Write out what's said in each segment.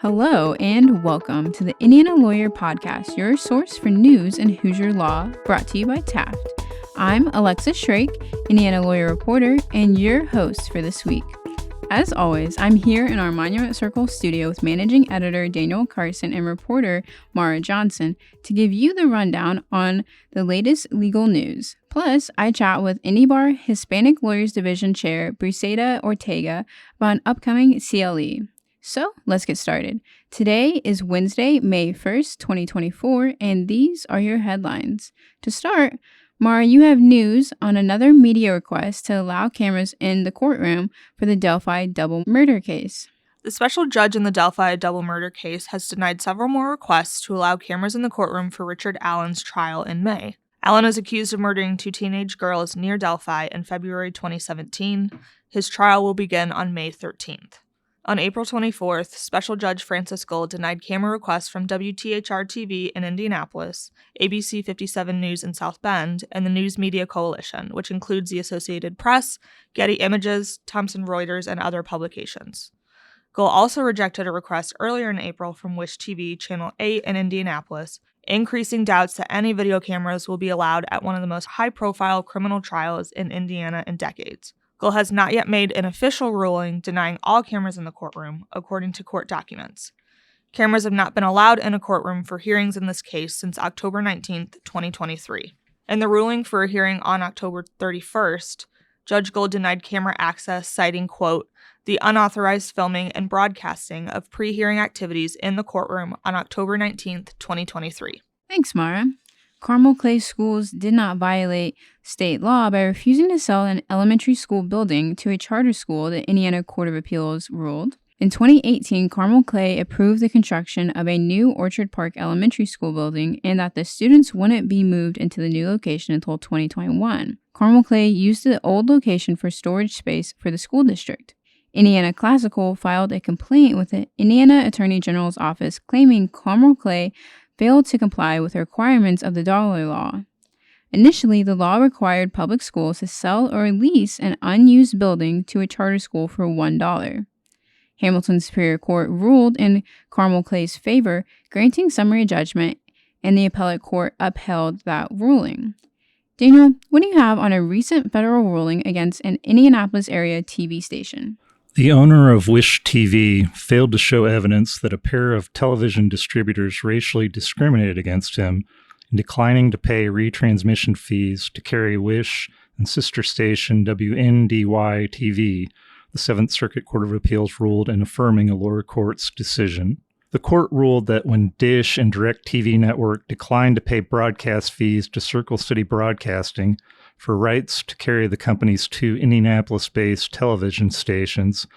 Hello and welcome to the Indiana Lawyer Podcast, your source for news in Hoosier law, brought to you by Taft. I'm Alexa Shrake, Indiana Lawyer reporter, and your host for this week. As always, I'm here in our Monument Circle studio with managing editor Daniel Carson and reporter Maura Johnson to give you the rundown on the latest legal news. Plus, I chat with IndyBar Hispanic Lawyers Division Chair Briceida Ortega about an upcoming CLE. So let's get started. Today is Wednesday, May 1st, 2024, and these are your headlines. To start, Maura, you have news on another media request to allow cameras in the courtroom for the Delphi double murder case. The special judge in the Delphi double murder case has denied several more requests to allow cameras in the courtroom for Richard Allen's trial in May. Allen is accused of murdering two teenage girls near Delphi in February 2017. His trial will begin on May 13th. On April 24th, Special Judge Francis Gold denied camera requests from WTHR TV in Indianapolis, ABC 57 News in South Bend, and the News Media Coalition, which includes the Associated Press, Getty Images, Thomson Reuters, and other publications. Gold also rejected a request earlier in April from Wish TV Channel 8 in Indianapolis, increasing doubts that any video cameras will be allowed at one of the most high-profile criminal trials in Indiana in decades. Gold has not yet made an official ruling denying all cameras in the courtroom, according to court documents. Cameras have not been allowed in a courtroom for hearings in this case since October 19, 2023. In the ruling for a hearing on October 31st, Judge Gold denied camera access, citing, quote, the unauthorized filming and broadcasting of pre-hearing activities in the courtroom on October 19, 2023. Thanks, Maura. Carmel Clay Schools did not violate state law by refusing to sell an elementary school building to a charter school, the Indiana Court of Appeals ruled. In 2018, Carmel Clay approved the construction of a new Orchard Park Elementary School building and that the students wouldn't be moved into the new location until 2021. Carmel Clay used the old location for storage space for the school district. Indiana Classical filed a complaint with the Indiana Attorney General's office claiming Carmel Clay failed to comply with the requirements of the dollar law. Initially, the law required public schools to sell or lease an unused building to a charter school for $1. Hamilton Superior Court ruled in Carmel Clay's favor, granting summary judgment, and the appellate court upheld that ruling. Daniel, what do you have on a recent federal ruling against an Indianapolis-area TV station? The owner of Wish TV failed to show evidence that a pair of television distributors racially discriminated against him in declining to pay retransmission fees to carry Wish and sister station WNDY-TV. The Seventh Circuit Court of Appeals ruled in affirming a lower court's decision. The court ruled that when Dish and DirecTV Network declined to pay broadcast fees to Circle City Broadcasting for rights to carry the company's two Indianapolis-based television stations,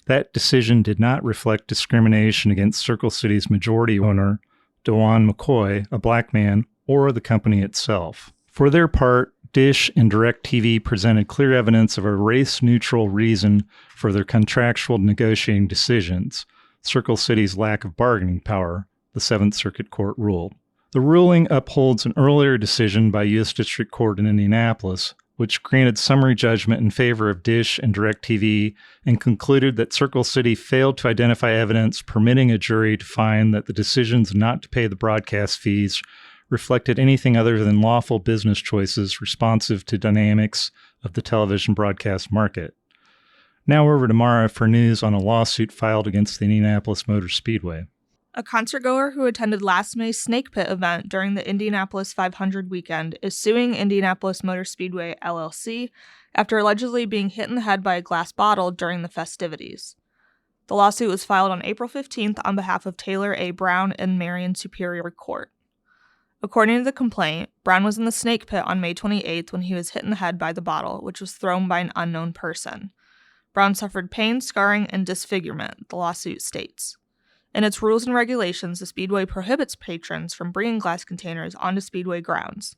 that decision did not reflect discrimination against Circle City's majority owner, DeJuan McCoy, a black man, or the company itself. For their part, Dish and DirecTV presented clear evidence of a race-neutral reason for their contractual negotiating decisions, Circle City's lack of bargaining power, the Seventh Circuit Court ruled. The ruling upholds an earlier decision by U.S. District Court in Indianapolis, which granted summary judgment in favor of Dish and DirecTV and concluded that Circle City failed to identify evidence permitting a jury to find that the decisions not to pay the broadcast fees reflected anything other than lawful business choices responsive to dynamics of the television broadcast market. Now over to Maura for news on a lawsuit filed against the Indianapolis Motor Speedway. A concertgoer who attended last May's Snake Pit event during the Indianapolis 500 weekend is suing Indianapolis Motor Speedway, LLC, after allegedly being hit in the head by a glass bottle during the festivities. The lawsuit was filed on April 15th on behalf of Taylor A. Brown in Marion Superior Court. According to the complaint, Brown was in the Snake Pit on May 28th when he was hit in the head by the bottle, which was thrown by an unknown person. Brown suffered pain, scarring, and disfigurement, the lawsuit states. In its rules and regulations, the Speedway prohibits patrons from bringing glass containers onto Speedway grounds.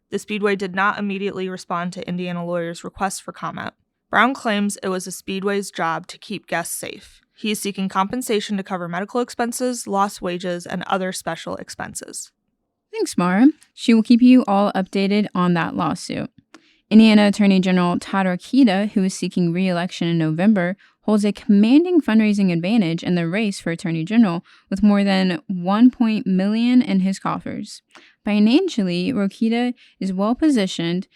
The Speedway did not immediately respond to Indiana lawyers' requests for comment. Brown claims it was the Speedway's job to keep guests safe. He is seeking compensation to cover medical expenses, lost wages, and other special expenses. Thanks, Maura. She will keep you all updated on that lawsuit. Indiana Attorney General Todd Ortega, who is seeking re-election in November, holds a commanding fundraising advantage in the race for Attorney General with more than $1 million in his coffers. Financially, Rokita is well positioned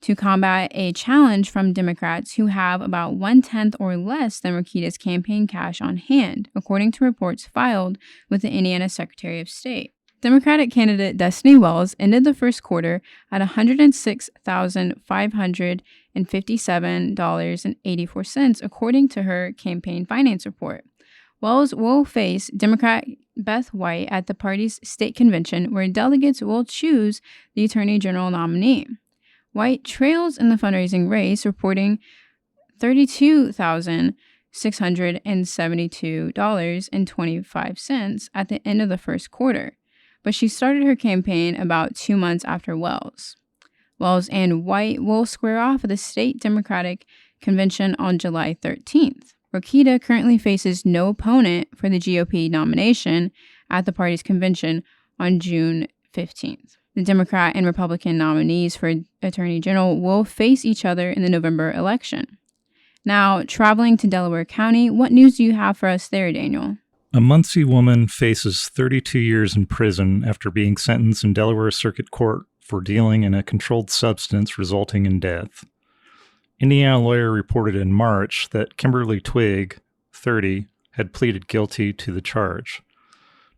to combat a challenge from Democrats who have about 1/10 or less than Rokita's campaign cash on hand, according to reports filed with the Indiana Secretary of State. Democratic candidate Destiny Wells ended the first quarter at $106,557.84, according to her campaign finance report. Wells will face Democrat Beth White at the party's state convention, where delegates will choose the Attorney General nominee. White trails in the fundraising race, reporting $32,672.25 at the end of the first quarter, but she started her campaign about 2 months after Wells. Wells and White will square off at the state Democratic convention on July 13th. Rokita currently faces no opponent for the GOP nomination at the party's convention on June 15th. The Democrat and Republican nominees for Attorney General will face each other in the November election. Now, traveling to Delaware County, what news do you have for us there, Daniel? A Muncie woman faces 32 years in prison after being sentenced in Delaware Circuit Court for dealing in a controlled substance resulting in death. Indiana Lawyer reported in March that Kimberly Twigg, 30, had pleaded guilty to the charge.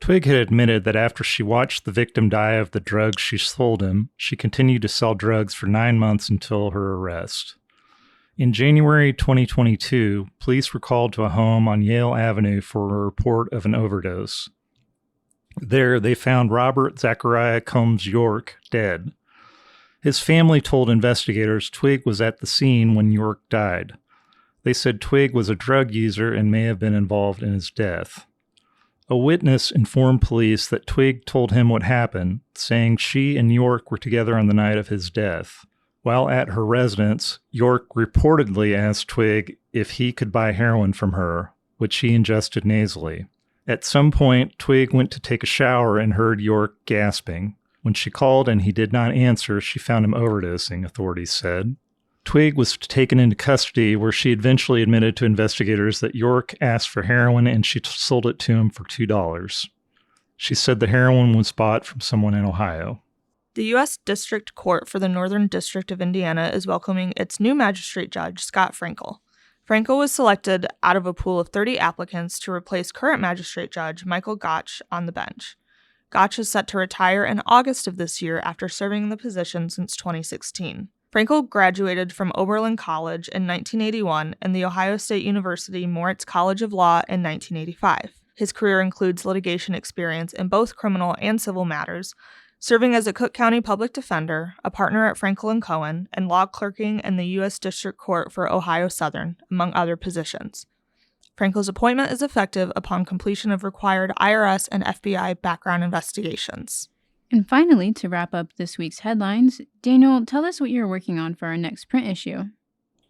Twigg had admitted that after she watched the victim die of the drugs she sold him, she continued to sell drugs for 9 months until her arrest. In January 2022, police were called to a home on Yale Avenue for a report of an overdose. There, they found Robert Zachariah Combs York dead. His family told investigators Twigg was at the scene when York died. They said Twigg was a drug user and may have been involved in his death. A witness informed police that Twigg told him what happened, saying she and York were together on the night of his death. While at her residence, York reportedly asked Twigg if he could buy heroin from her, which he ingested nasally. At some point, Twigg went to take a shower and heard York gasping. When she called and he did not answer, she found him overdosing, authorities said. Twigg was taken into custody, where she eventually admitted to investigators that York asked for heroin and she sold it to him for $2. She said the heroin was bought from someone in Ohio. The U.S. District Court for the Northern District of Indiana is welcoming its new magistrate judge, Scott Frankel. Frankel was selected out of a pool of 30 applicants to replace current magistrate judge Michael Gotch on the bench. Gotch is set to retire in August of this year after serving in the position since 2016. Frankel graduated from Oberlin College in 1981 and the Ohio State University Moritz College of Law in 1985. His career includes litigation experience in both criminal and civil matters, serving as a Cook County public defender, a partner at Frankel & Cohen, and law clerking in the U.S. District Court for Ohio Southern, among other positions. Frankel's appointment is effective upon completion of required IRS and FBI background investigations. And finally, to wrap up this week's headlines, Daniel, tell us what you're working on for our next print issue.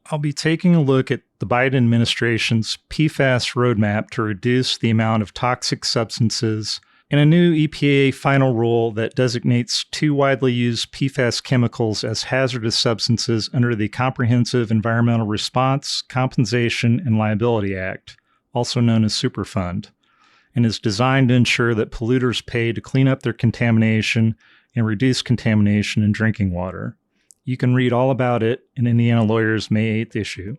I'll be taking a look at the Biden administration's PFAS roadmap to reduce the amount of toxic substances and a new EPA final rule that designates 2 widely used PFAS chemicals as hazardous substances under the Comprehensive Environmental Response, Compensation, and Liability Act, also known as Superfund, and is designed to ensure that polluters pay to clean up their contamination and reduce contamination in drinking water. You can read all about it in Indiana Lawyer's May 8th issue.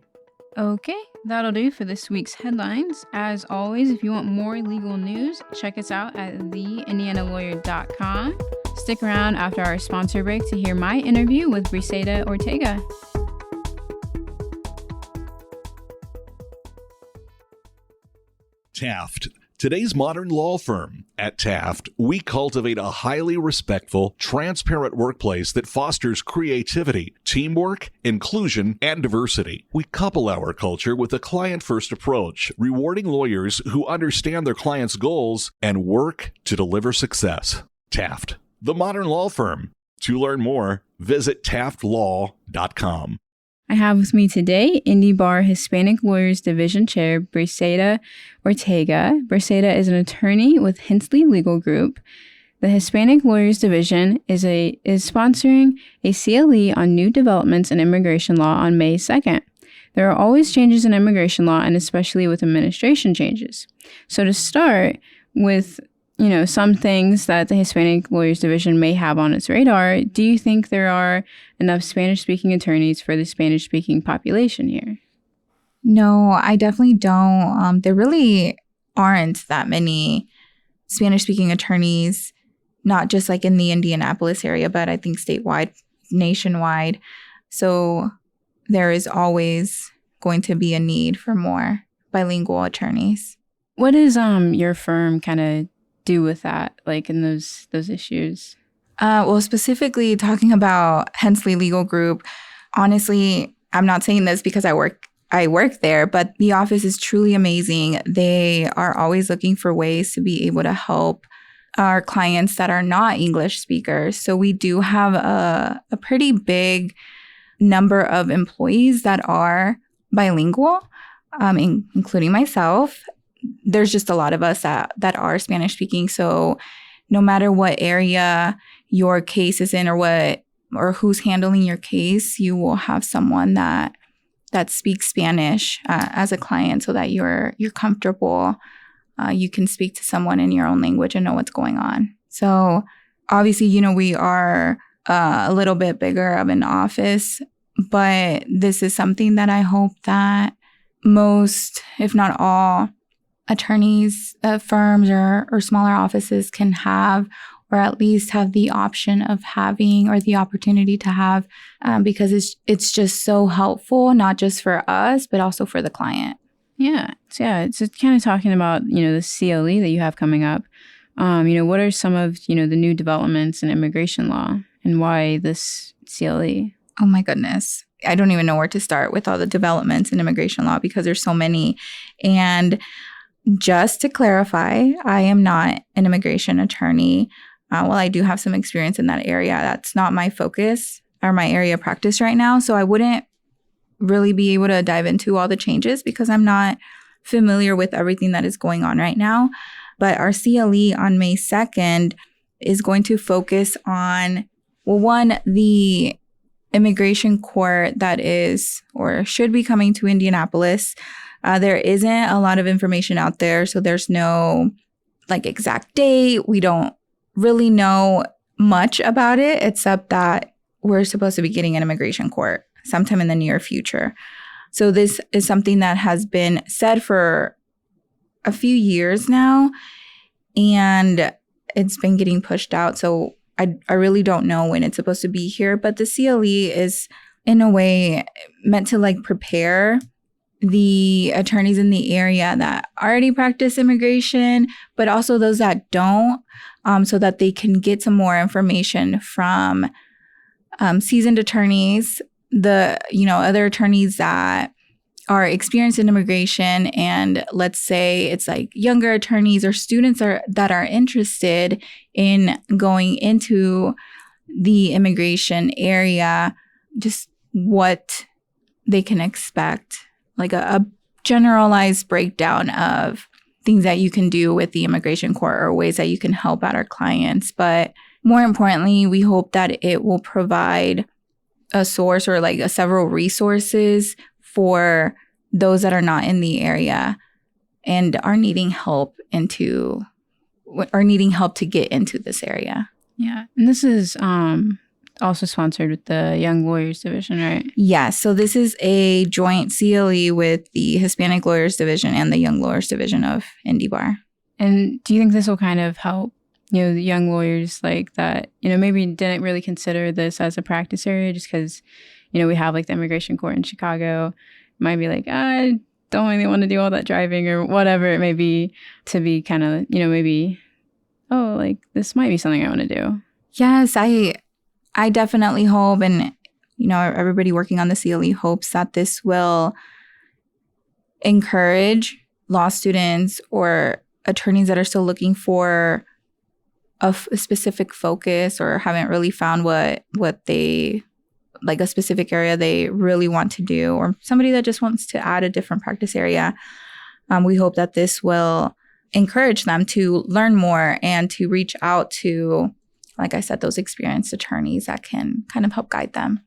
Okay, that'll do for this week's headlines. As always, if you want more legal news, check us out at theindianalawyer.com. Stick around after our sponsor break to hear my interview with Briceida Ortega. Taft, today's modern law firm. At Taft, we cultivate a highly respectful, transparent workplace that fosters creativity, teamwork, inclusion, and diversity. We couple our culture with a client-first approach, rewarding lawyers who understand their clients' goals and work to deliver success. Taft, the modern law firm. To learn more, visit taftlaw.com. I have with me today IndyBar Hispanic Lawyers Division Chair Briceida Ortega. Briceida is an attorney with Hensley Legal Group. The Hispanic Lawyers Division is sponsoring a CLE on new developments in immigration law on May 2nd. There are always changes in immigration law, and especially with administration changes. So to start with, some things that the Hispanic Lawyers Division may have on its radar, do you think there are enough Spanish-speaking attorneys for the Spanish-speaking population here? No, I definitely don't. There really aren't that many Spanish-speaking attorneys, not just like in the Indianapolis area, but I think statewide, nationwide. So there is always going to be a need for more bilingual attorneys. What does your firm kind of do with that, like in those issues? Well, specifically talking about Hensley Legal Group, honestly, I'm not saying this because I work there, but the office is truly amazing. They are always looking for ways to be able to help our clients that are not English speakers. So we do have a pretty big number of employees that are bilingual, including myself. There's just a lot of us that are Spanish speaking. So no matter what area your case is in or who's handling your case, you will have someone that speaks Spanish as a client so that you're comfortable. You can speak to someone in your own language and know what's going on. So obviously, we are a little bit bigger of an office, but this is something that I hope that most, if not all, attorneys, firms or smaller offices can have, or at least have the option of having or the opportunity to have, because it's just so helpful, not just for us, but also for the client. Yeah. So it's kind of talking about, the CLE that you have coming up. What are some of, the new developments in immigration law and why this CLE? Oh my goodness. I don't even know where to start with all the developments in immigration law because there's so many. And just to clarify, I am not an immigration attorney. While I do have some experience in that area, that's not my focus or my area of practice right now. So I wouldn't really be able to dive into all the changes because I'm not familiar with everything that is going on right now. But our CLE on May 2nd is going to focus on, well, one, the immigration court that is or should be coming to Indianapolis. There isn't a lot of information out there, so there's no exact date. We don't really know much about it except that we're supposed to be getting an immigration court sometime in the near future. So this is something that has been said for a few years now, and it's been getting pushed out. So I really don't know when it's supposed to be here, but the CLE is in a way meant to prepare the attorneys in the area that already practice immigration, but also those that don't, so that they can get some more information from seasoned attorneys, the other attorneys that are experienced in immigration, and let's say it's younger attorneys or students that are interested in going into the immigration area, just what they can expect, a generalized breakdown of things that you can do with the immigration court or ways that you can help out our clients. But more importantly, we hope that it will provide a source or several resources for those that are not in the area and are needing help to get into this area. Yeah. And this is also sponsored with the Young Lawyers Division, right? Yeah. So this is a joint CLE with the Hispanic Lawyers Division and the Young Lawyers Division of IndyBar. And do you think this will kind of help, the young lawyers that, maybe didn't really consider this as a practice area just because, we have the immigration court in Chicago, might be I don't really want to do all that driving or whatever it may be, to be kind of, maybe, this might be something I want to do. Yes, I definitely hope, and, everybody working on the CLE hopes that this will encourage law students or attorneys that are still looking for a specific focus or haven't really found what they, a specific area they really want to do, or somebody that just wants to add a different practice area. We hope that this will encourage them to learn more and to reach out to, like I said, those experienced attorneys that can kind of help guide them.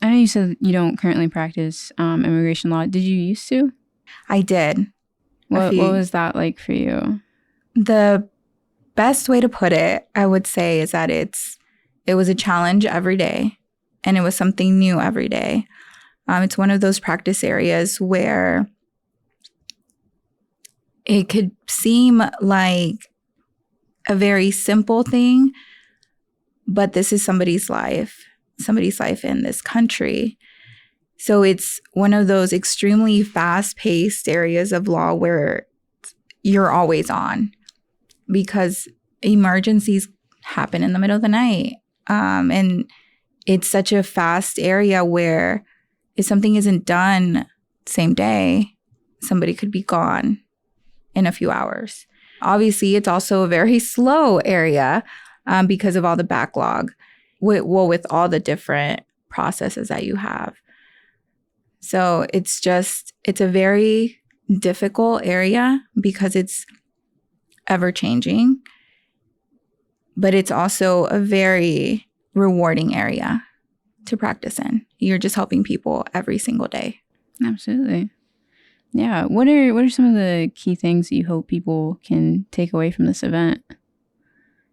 I know you said you don't currently practice immigration law. Did you used to? I did. What was that like for you? The best way to put it, I would say, is that it was a challenge every day, and it was something new every day. It's one of those practice areas where it could seem like a very simple thing, but this is somebody's life in this country. So it's one of those extremely fast-paced areas of law where you're always on, because emergencies happen in the middle of the night. And it's such a fast area where if something isn't done same day, somebody could be gone in a few hours. Obviously, it's also a very slow area because of all the backlog, with all the different processes that you have. So it's a very difficult area because it's ever changing, but it's also a very rewarding area to practice in. You're just helping people every single day. Absolutely. Yeah. What are some of the key things that you hope people can take away from this event?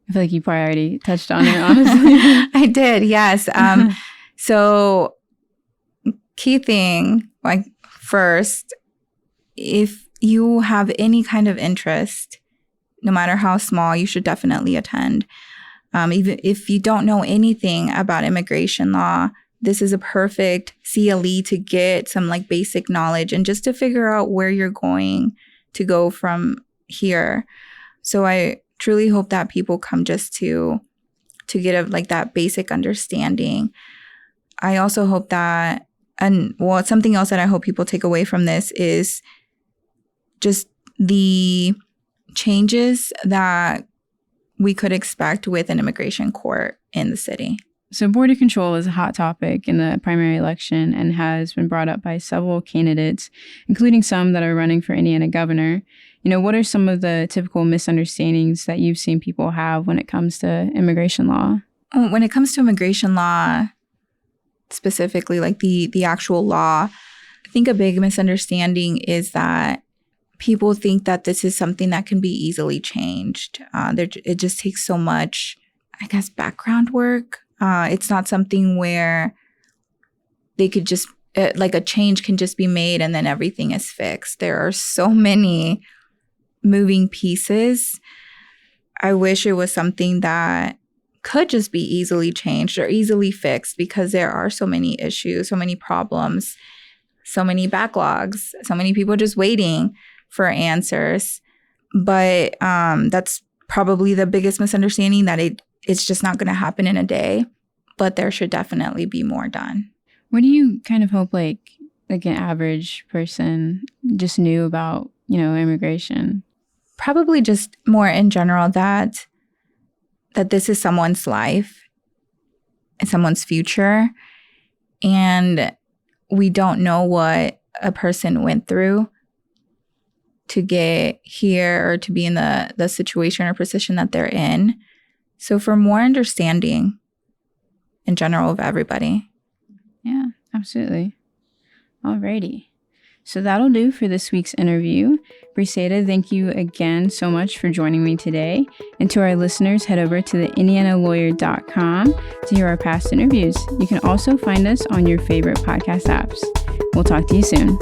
I feel like you probably already touched on it, honestly. I did, yes. So key thing, like first, if you have any kind of interest, no matter how small, you should definitely attend. Even if you don't know anything about immigration law, this is a perfect CLE to get some like basic knowledge and just to figure out where you're going to go from here. So I truly hope that people come just to get that basic understanding. I also hope that, something else that I hope people take away from this is just the changes that we could expect with an immigration court in the city. So border control is a hot topic in the primary election and has been brought up by several candidates, including some that are running for Indiana governor. What are some of the typical misunderstandings that you've seen people have when it comes to immigration law? When it comes to immigration law, specifically like the actual law, I think a big misunderstanding is that people think that this is something that can be easily changed. It just takes so much, I guess, background work. It's not something where they could just, like a change can just be made and then everything is fixed. There are so many moving pieces. I wish it was something that could just be easily changed or easily fixed, because there are so many issues, so many problems, so many backlogs, so many people just waiting for answers. But that's probably the biggest misunderstanding, that it's just not going to happen in a day, but there should definitely be more done. What do you kind of hope like an average person just knew about, immigration? Probably just more in general that this is someone's life and someone's future, and we don't know what a person went through to get here or to be in the situation or position that they're in. So for more understanding in general of everybody. Yeah, absolutely. Alrighty. So that'll do for this week's interview. Briceida, thank you again so much for joining me today. And to our listeners, head over to the IndianaLawyer.com to hear our past interviews. You can also find us on your favorite podcast apps. We'll talk to you soon.